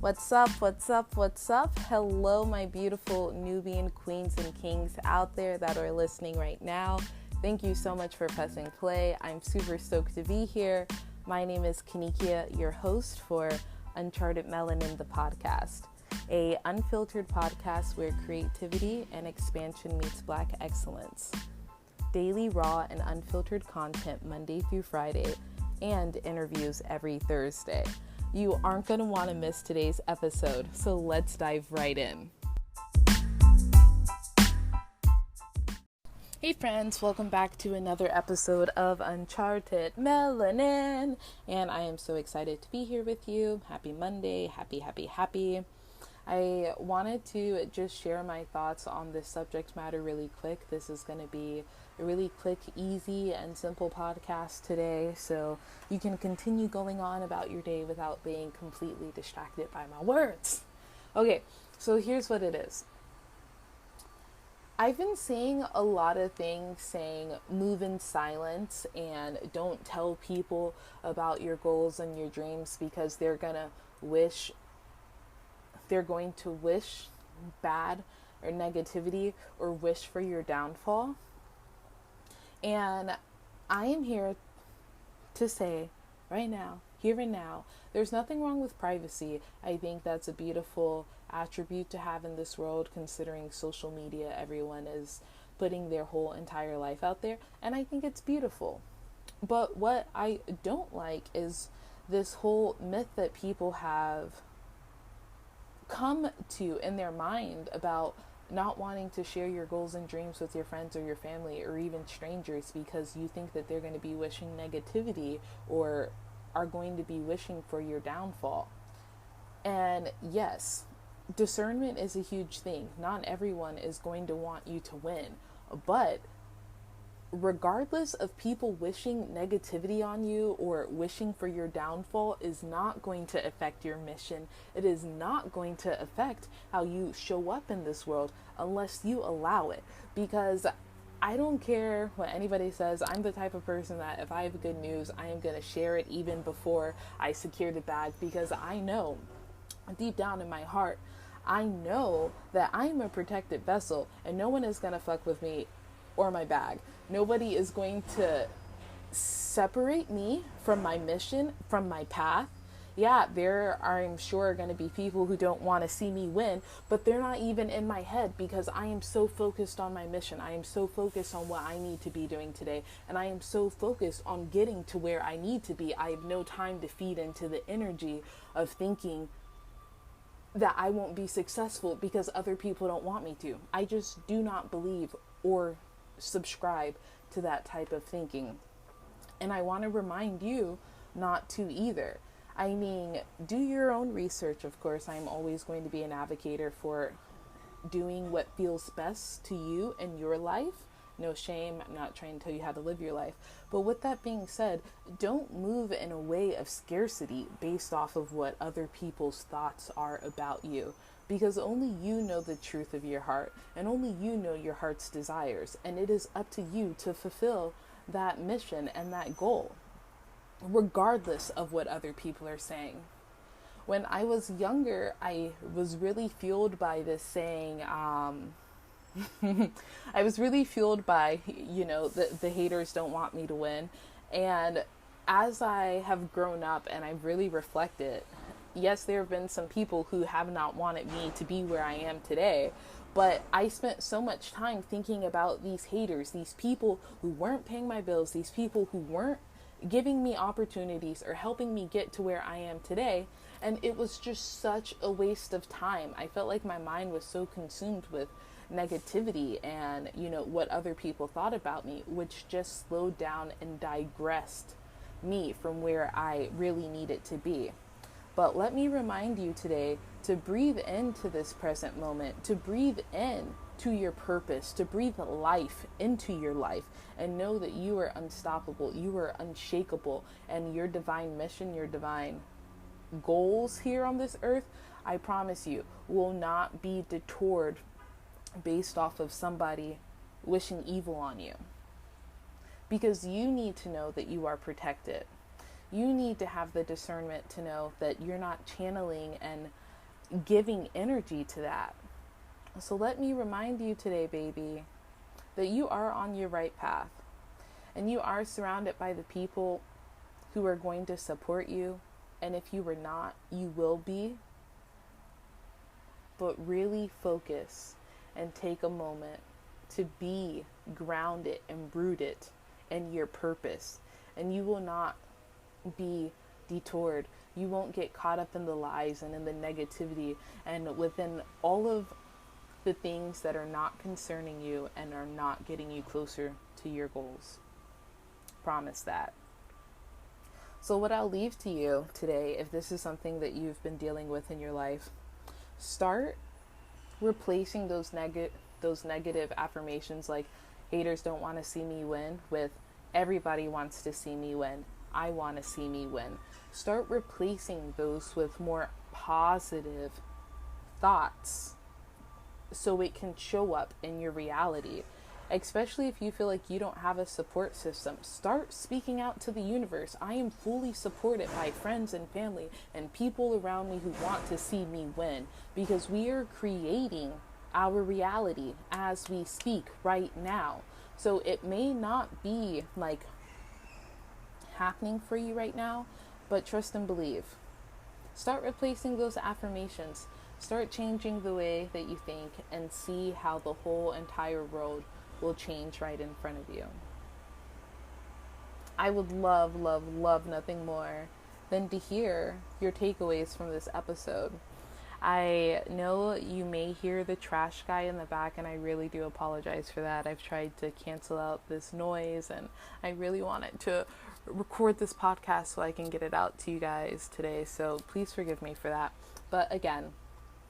What's up? What's up? What's up? Hello, my beautiful Nubian queens and kings out there that are listening right now. Thank you so much for pressing play. I'm super stoked to be here. My name is Kanikia, your host for Uncharted Melanin, the podcast, a unfiltered podcast where creativity and expansion meets Black excellence. Daily raw and unfiltered content Monday through Friday, and interviews every Thursday. You aren't going to want to miss today's episode, so let's dive right in. Hey friends, welcome back to another episode of Uncharted Melanin, and I am so excited to be here with you. Happy Monday, happy. I wanted to just share my thoughts on this subject matter really quick. This is going to be a really quick, easy, and simple podcast today, so you can continue going on about your day without being completely distracted by my words. Okay, so here's what it is. I've been seeing a lot of things saying move in silence and don't tell people about your goals and your dreams because they're going to wish bad or negativity or wish for your downfall. And I am here to say right now, here and now, there's nothing wrong with privacy. I think that's a beautiful attribute to have in this world, considering social media, everyone is putting their whole entire life out there, and I think it's beautiful. But what I don't like is this whole myth that people have come to in their mind about not wanting to share your goals and dreams with your friends or your family or even strangers because you think that they're going to be wishing negativity or are going to be wishing for your downfall. And yes, discernment is a huge thing. Not everyone is going to want you to win, but regardless of people wishing negativity on you or wishing for your downfall is not going to affect your mission. It is not going to affect how you show up in this world unless you allow it. Because I don't care what anybody says. I'm the type of person that if I have good news, I am going to share it even before I secure the bag, because I know deep down in my heart, I know that I'm a protected vessel and no one is going to fuck with me or my bag. Nobody is going to separate me from my mission, from my path. Yeah, there are, I'm sure, going to be people who don't want to see me win, but they're not even in my head because I am so focused on my mission. I am so focused on what I need to be doing today, and I am so focused on getting to where I need to be. I have no time to feed into the energy of thinking that I won't be successful because other people don't want me to. I just do not believe or subscribe to that type of thinking. And I want to remind you not to either. I mean, do your own research, of course. I'm always going to be an advocate for doing what feels best to you in your life. No shame. I'm not trying to tell you how to live your life. But with that being said, don't move in a way of scarcity based off of what other people's thoughts are about you. Because only you know the truth of your heart, and only you know your heart's desires, and it is up to you to fulfill that mission and that goal, regardless of what other people are saying. When I was younger, I was really fueled by this saying, I was really fueled by, the haters don't want me to win. And as I have grown up and I've really reflected, yes, there have been some people who have not wanted me to be where I am today, but I spent so much time thinking about these haters, these people who weren't paying my bills, these people who weren't giving me opportunities or helping me get to where I am today. And it was just such a waste of time. I felt like my mind was so consumed with negativity and, what other people thought about me, which just slowed down and digressed me from where I really needed to be. But let me remind you today to breathe into this present moment, to breathe in to your purpose, to breathe life into your life, and know that you are unstoppable, you are unshakable, and your divine mission, your divine goals here on this earth, I promise you, will not be detoured based off of somebody wishing evil on you. Because you need to know that you are protected. You need to have the discernment to know that you're not channeling and giving energy to that. So let me remind you today, baby, that you are on your right path, and you are surrounded by the people who are going to support you. And if you were not, you will be. But really focus and take a moment to be grounded and rooted in your purpose. And you will not be detoured. You won't get caught up in the lies and in the negativity and within all of the things that are not concerning you and are not getting you closer to your goals. Promise that. So what I'll leave to you today, if this is something that you've been dealing with in your life, start replacing those negative affirmations like haters don't want to see me win with everybody wants to see me win. I want to see me win. Start replacing those with more positive thoughts so it can show up in your reality. Especially if you feel like you don't have a support system, start speaking out to the universe. I am fully supported by friends and family and people around me who want to see me win, because we are creating our reality as we speak right now. So it may not be like happening for you right now, but trust and believe. Start replacing those affirmations. Start changing the way that you think and see how the whole entire world will change right in front of you. I would love, love, love nothing more than to hear your takeaways from this episode. I know you may hear the trash guy in the back, and I really do apologize for that. I've tried to cancel out this noise, and I really wanted to record this podcast so I can get it out to you guys today. So please forgive me for that. But again,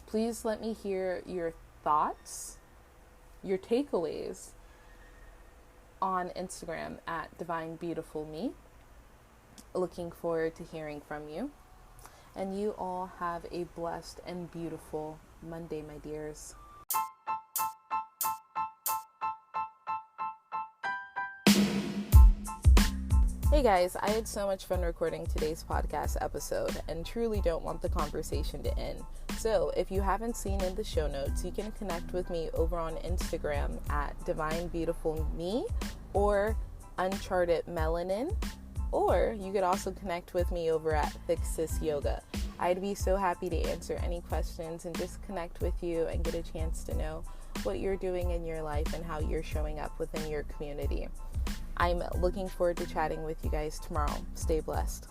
please let me hear your thoughts, your takeaways on Instagram at Divinebeautifulme. Looking forward to hearing from you. And you all have a blessed and beautiful Monday, my dears. Hey guys, I had so much fun recording today's podcast episode and truly don't want the conversation to end. So if you haven't seen in the show notes, you can connect with me over on Instagram at Divinebeautifulme or Uncharted Melanin, or you could also connect with me over at Thick Sis Yoga. I'd be so happy to answer any questions and just connect with you and get a chance to know what you're doing in your life and how you're showing up within your community. I'm looking forward to chatting with you guys tomorrow. Stay blessed.